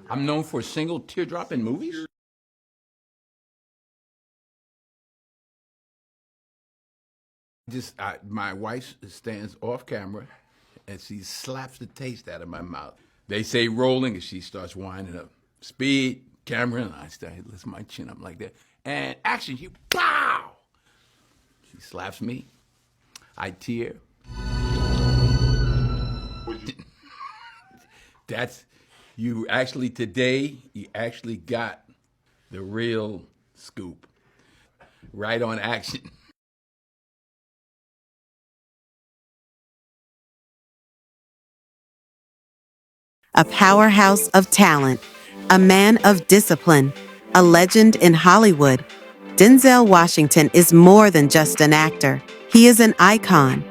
I'm known for a single teardrop in movies? My wife stands off camera and she slaps the taste out of my mouth. They say rolling and she starts winding up. Speed, camera, and I start lifting my chin up like that. And action, she, pow! She slaps me. I tear. That's, you actually got the real scoop. Right on action. A powerhouse of talent, a man of discipline, a legend in Hollywood, Denzel Washington is more than just an actor. He is an icon.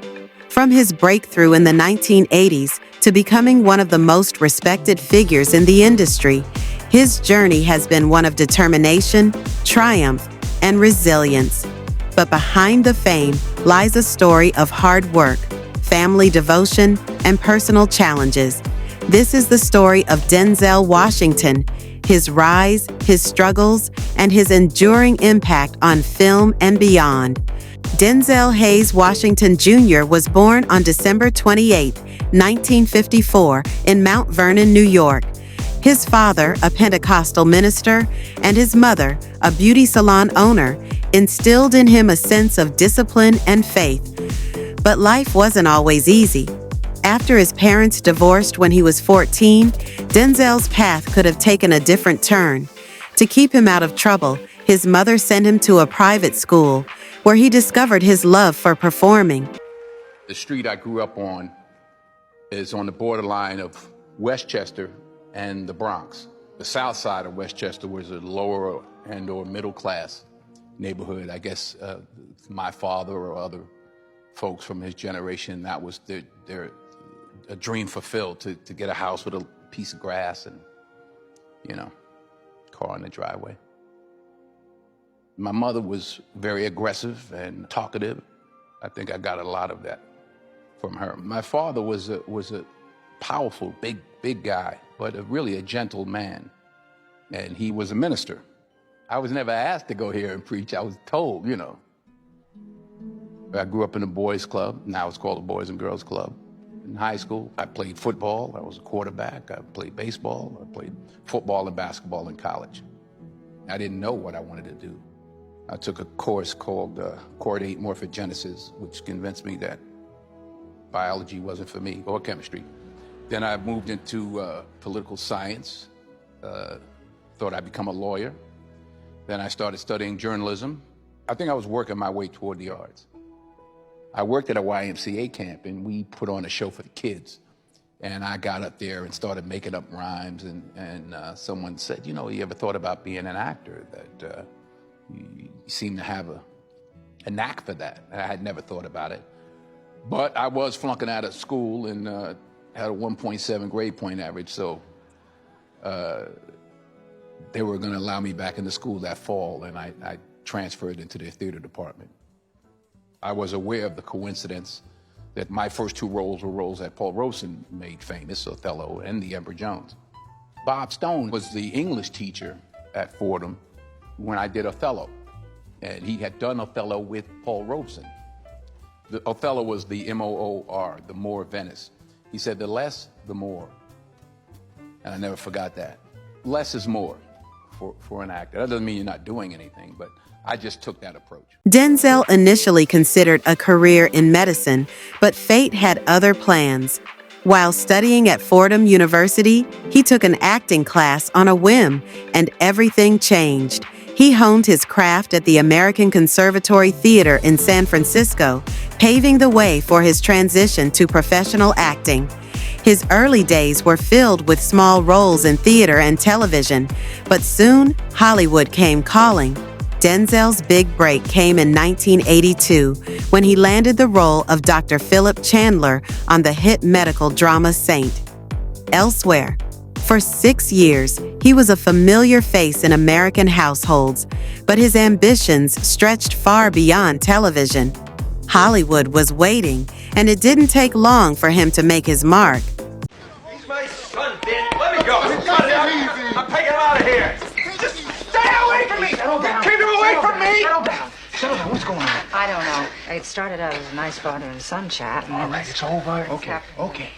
From his breakthrough in the 1980s to becoming one of the most respected figures in the industry, his journey has been one of determination, triumph, and resilience. But behind the fame lies a story of hard work, family devotion, and personal challenges. This is the story of Denzel Washington, his rise, his struggles, and his enduring impact on film and beyond. Denzel Hayes Washington Jr. was born on December 28, 1954, in Mount Vernon, New York. His father, a Pentecostal minister, and his mother, a beauty salon owner, instilled in him a sense of discipline and faith. But life wasn't always easy. After his parents divorced when he was 14, Denzel's path could have taken a different turn. To keep him out of trouble, his mother sent him to a private school, where he discovered his love for performing. The street I grew up on is on the borderline of Westchester and the Bronx. The south side of Westchester was a lower and or middle class neighborhood. I guess my father or other folks from his generation, that was their a dream fulfilled, to get a house with a piece of grass and, car in the driveway. My mother was very aggressive and talkative. I think I got a lot of that from her. My father was a powerful, big guy, but really a gentle man. And he was a minister. I was never asked to go here and preach. I was told, I grew up in a boys' club. Now it's called the Boys and Girls Club. In high school, I played football. I was a quarterback. I played baseball. I played football and basketball in college. I didn't know what I wanted to do. I took a course called Chordate Morphogenesis, which convinced me that biology wasn't for me, or chemistry. Then I moved into political science, thought I'd become a lawyer. Then I started studying journalism. I think I was working my way toward the arts. I worked at a YMCA camp, and we put on a show for the kids. And I got up there and started making up rhymes, and someone said, you ever thought about being an actor? That you seem to have a knack for that. And I had never thought about it. But I was flunking out of school and had a 1.7 grade point average, so they were going to allow me back into school that fall, and I transferred into their theater department. I was aware of the coincidence that my first two roles were roles that Paul Robeson made famous, Othello and The Emperor Jones. Bob Stone was the English teacher at Fordham when I did Othello, and he had done Othello with Paul Robeson. Othello was the M-O-O-R, the Moor of Venice. He said, the less, the more. And I never forgot that. Less is more for an actor. That doesn't mean you're not doing anything, but I just took that approach. Denzel initially considered a career in medicine, but fate had other plans. While studying at Fordham University, he took an acting class on a whim, and everything changed. He honed his craft at the American Conservatory Theater in San Francisco, paving the way for his transition to professional acting. His early days were filled with small roles in theater and television, but soon Hollywood came calling. Denzel's big break came in 1982 when he landed the role of Dr. Philip Chandler on the hit medical drama Saint. Elsewhere, for 6 years, he was a familiar face in American households, but his ambitions stretched far beyond television. Hollywood was waiting, and it didn't take long for him to make his mark. He's my son, Ben. Let me go. started out as a nice father and son chat. And All then right, it's over. Okay.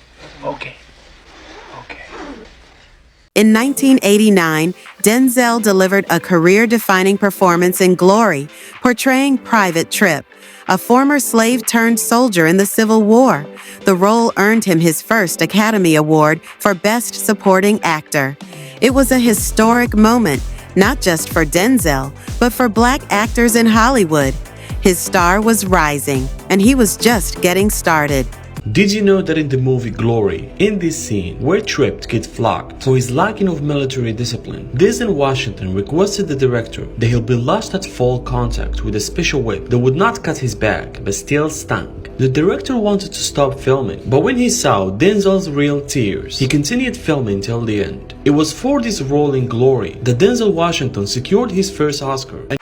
In 1989, Denzel delivered a career-defining performance in Glory, portraying Private Tripp, a former slave-turned-soldier in the Civil War. The role earned him his first Academy Award for Best Supporting Actor. It was a historic moment, not just for Denzel, but for Black actors in Hollywood. His star was rising, and he was just getting started. Did you know that in the movie Glory, in this scene where Tripp gets flogged for his lacking of military discipline, Denzel Washington requested the director that he'll be lost at full contact with a special whip that would not cut his back but still stung. The director wanted to stop filming, but when he saw Denzel's real tears, he continued filming till the end. It was for this role in Glory that Denzel Washington secured his first Oscar. And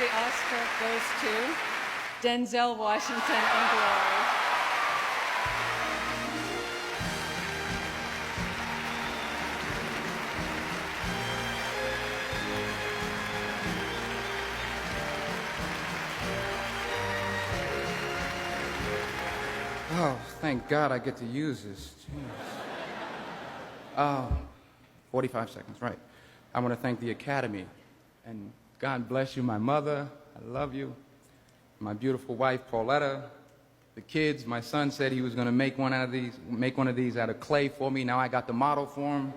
the Oscar goes to Denzel Washington in Glory. Oh, thank God I get to use this. 45 seconds, right. I want to thank the Academy. And God bless you, my mother. I love you. My beautiful wife, Pauletta. The kids, my son said he was going to make one of these out of clay for me. Now I got the model for him.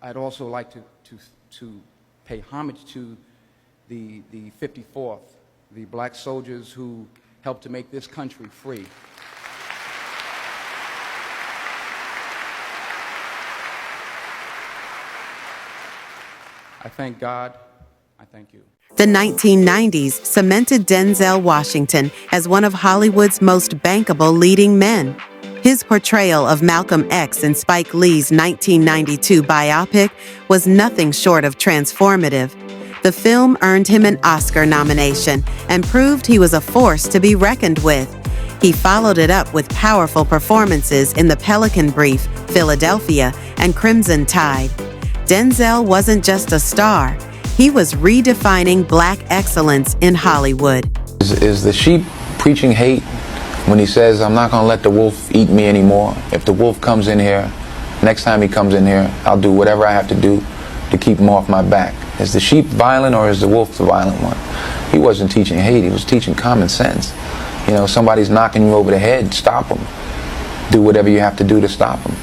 I'd also like to pay homage to the 54th, the black soldiers who helped to make this country free. I thank God. I thank you. The 1990s cemented Denzel Washington as one of Hollywood's most bankable leading men. His portrayal of Malcolm X in Spike Lee's 1992 biopic was nothing short of transformative. The film earned him an Oscar nomination and proved he was a force to be reckoned with. He followed it up with powerful performances in The Pelican Brief, Philadelphia, and Crimson Tide. Denzel wasn't just a star, he was redefining Black excellence in Hollywood. Is the sheep preaching hate when he says, I'm not going to let the wolf eat me anymore? If the wolf comes in here, next time he comes in here, I'll do whatever I have to do to keep him off my back. Is the sheep violent or is the wolf the violent one? He wasn't teaching hate, he was teaching common sense. You know, somebody's knocking you over the head, stop them. Do whatever you have to do to stop them.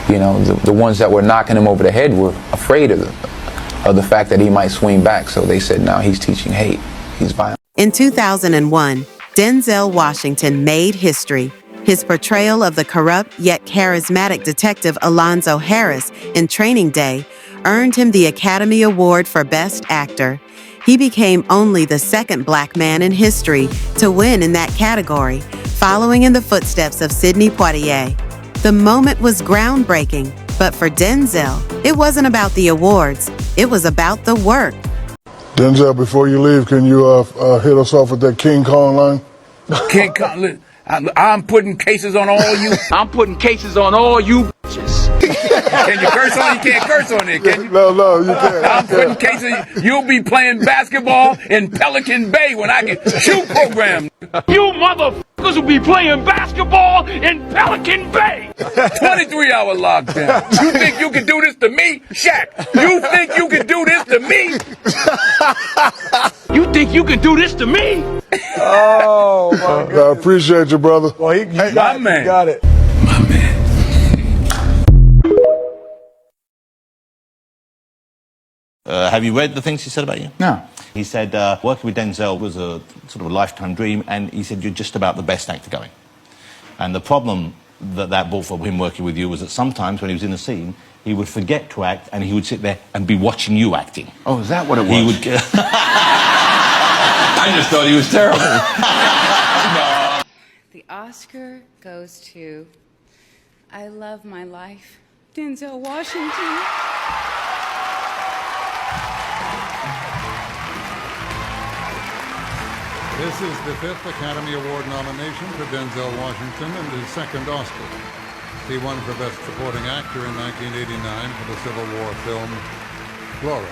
You know, the ones that were knocking him over the head were afraid of the fact that he might swing back, so they said, no, he's teaching hate, he's violent. In 2001, Denzel Washington made history. His portrayal of the corrupt yet charismatic detective Alonzo Harris in Training Day earned him the Academy Award for Best Actor. He became only the second Black man in history to win in that category, following in the footsteps of Sidney Poitier. The moment was groundbreaking, but for Denzel, it wasn't about the awards, it was about the work. Denzel, before you leave, can you hit us off with that King Kong line? King Kong, I'm putting cases on all you. I'm putting cases on all you bitches. Can you curse on? You can't curse on it, can you? No, you can't. I'm putting cases. You'll be playing basketball in Pelican Bay when I get shoot program. You motherfuckers will be playing basketball in Pelican Bay. 23-hour lockdown. You think you can do this to me, Shaq? You think you can do this to me? You think you can do this to me? Oh, my God. I appreciate you, brother. Well, you got it. Man. You got it. My man. Have you read the things he said about you? No. He said working with Denzel was a sort of a lifetime dream, and he said you're just about the best actor going. And the problem that brought for him working with you was that sometimes when he was in a scene, he would forget to act, and he would sit there and be watching you acting. Oh, is that what it was? He would. I just thought he was terrible. No. The Oscar goes to I Love My Life, Denzel Washington. This is the 5th Academy Award nomination for Denzel Washington and his second Oscar. He won for Best Supporting Actor in 1989 for the Civil War film Glory.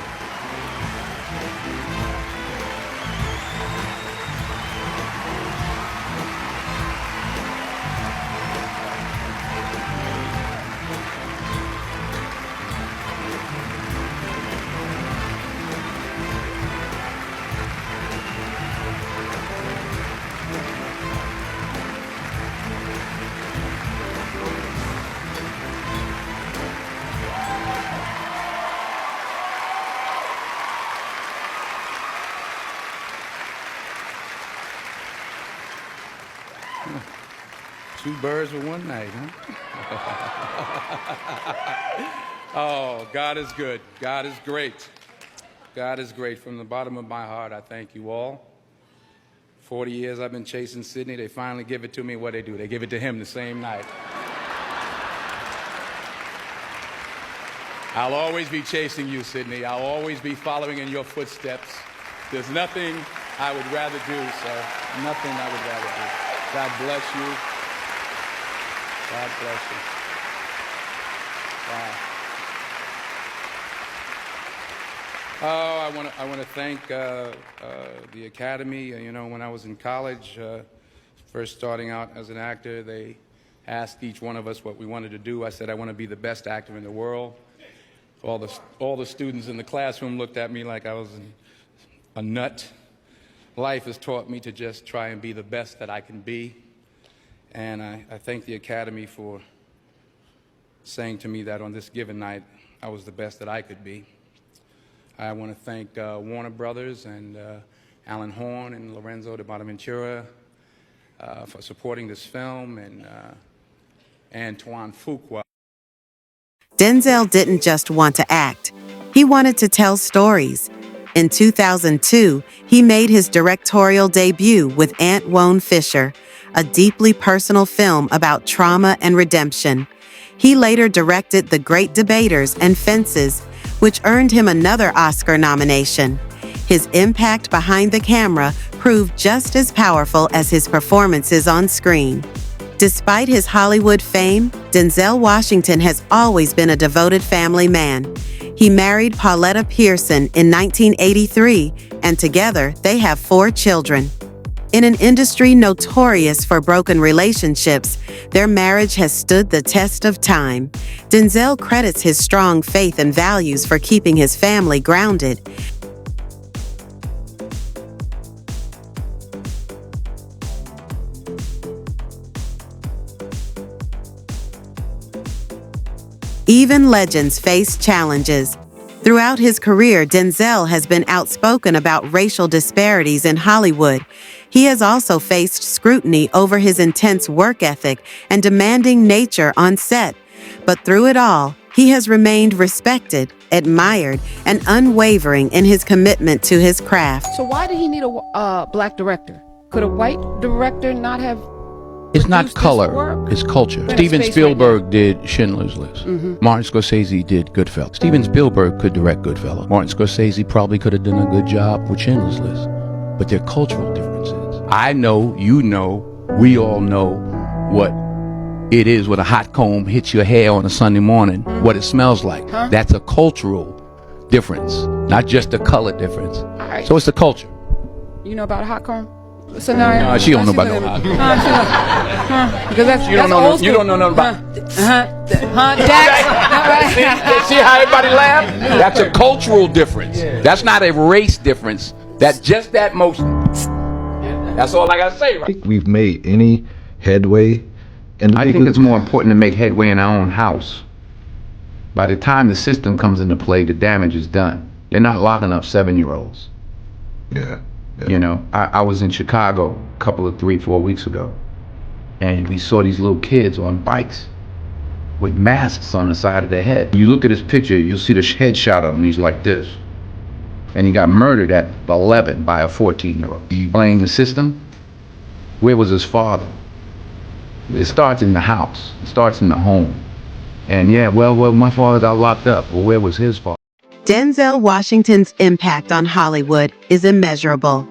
Two birds with one night, huh? Oh, God is good. God is great. God is great. From the bottom of my heart, I thank you all. 40 years I've been chasing Sydney. They finally give it to me. What they do? They give it to him the same night. I'll always be chasing you, Sydney. I'll always be following in your footsteps. There's nothing I would rather do, sir. Nothing I would rather do. God bless you. God bless you. Wow. Oh, I want to thank the Academy. You know, when I was in college, first starting out as an actor, they asked each one of us what we wanted to do. I said, I want to be the best actor in the world. All the students in the classroom looked at me like I was a nut. Life has taught me to just try and be the best that I can be. And I thank the Academy for saying to me that on this given night, I was the best that I could be. I want to thank Warner Brothers and Alan Horn and Lorenzo de Bonaventura for supporting this film, and Antoine Fuqua. Denzel didn't just want to act. He wanted to tell stories. In 2002, he made his directorial debut with Aunt Wone Fisher, a deeply personal film about trauma and redemption. He later directed The Great Debaters and Fences, which earned him another Oscar nomination. His impact behind the camera proved just as powerful as his performances on screen. Despite his Hollywood fame, Denzel Washington has always been a devoted family man. He married Pauletta Pearson in 1983, and together they have 4 children. In an industry notorious for broken relationships, their marriage has stood the test of time. Denzel credits his strong faith and values for keeping his family grounded. Even legends face challenges. Throughout his career, Denzel has been outspoken about racial disparities in Hollywood. He has also faced scrutiny over his intense work ethic and demanding nature on set. But through it all, he has remained respected, admired, and unwavering in his commitment to his craft. So why did he need a black director? Could a white director not have? It's not color, it's culture. Steven Spielberg did Schindler's List. Martin Scorsese did Goodfellas. Steven Spielberg could direct Goodfellas. Martin Scorsese probably could have done a good job with Schindler's List. But there are cultural differences. I know, you know, we all know what it is when a hot comb hits your hair on a Sunday morning, what it smells like. That's a cultural difference, not just a color difference. Right. So it's the culture. You know about a hot comb? Scenario? No, she don't know about no hot comb. Because that's, You don't know. You don't know nothing about. See how everybody laughed? That's a cultural difference. That's not a race difference. That's just that motion. That's all I gotta say. Right? I think we've made any headway. I think it's more important to make headway in our own house. By the time the system comes into play, the damage is done. They're not locking up 7-year-olds. Yeah. You know, I was in Chicago a couple of 3-4 weeks ago, and we saw these little kids on bikes with masks on the side of their head. You look at his picture, you'll see the headshot of him, he's like this. And he got murdered at 11 by a 14-year-old. Playing the system? Where was his father? It starts in the house. It starts in the home. And yeah, well, my father got locked up. Well, where was his father? Denzel Washington's impact on Hollywood is immeasurable.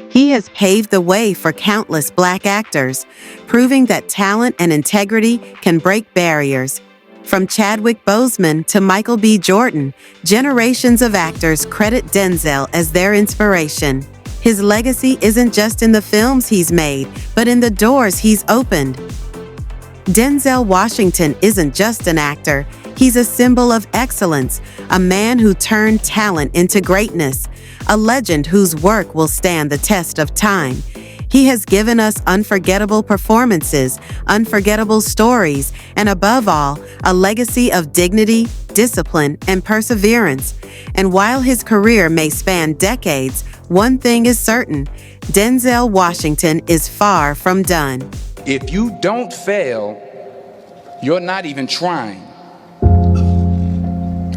He has paved the way for countless black actors, proving that talent and integrity can break barriers. From Chadwick Boseman to Michael B. Jordan, generations of actors credit Denzel as their inspiration. His legacy isn't just in the films he's made, but in the doors he's opened. Denzel Washington isn't just an actor. He's a symbol of excellence, a man who turned talent into greatness, a legend whose work will stand the test of time. He has given us unforgettable performances, unforgettable stories, and above all, a legacy of dignity, discipline, and perseverance. And while his career may span decades, one thing is certain: Denzel Washington is far from done. If you don't fail, you're not even trying.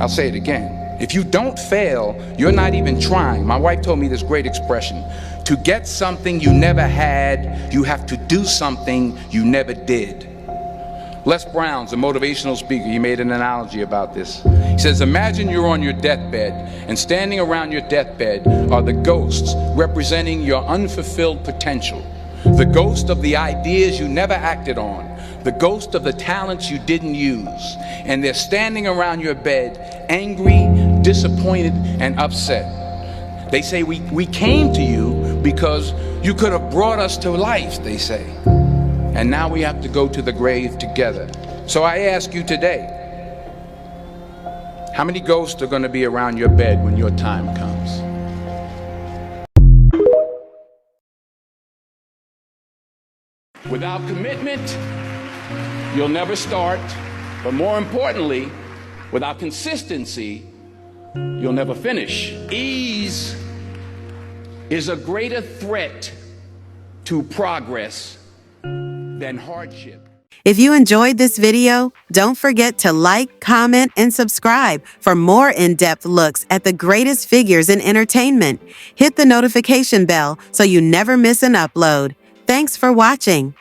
I'll say it again. If you don't fail, you're not even trying. My wife told me this great expression. To get something you never had, you have to do something you never did. Les Brown's a motivational speaker. He made an analogy about this. He says, imagine you're on your deathbed, and standing around your deathbed are the ghosts representing your unfulfilled potential. The ghost of the ideas you never acted on. The ghost of the talents you didn't use. And they're standing around your bed, angry, disappointed, and upset. They say, we came to you because you could have brought us to life, they say. And now we have to go to the grave together. So I ask you today, how many ghosts are going to be around your bed when your time comes? Without commitment, you'll never start. But more importantly, without consistency, you'll never finish. Ease is a greater threat to progress than hardship. If you enjoyed this video, don't forget to like, comment, and subscribe for more in-depth looks at the greatest figures in entertainment. Hit the notification bell so you never miss an upload. Thanks for watching.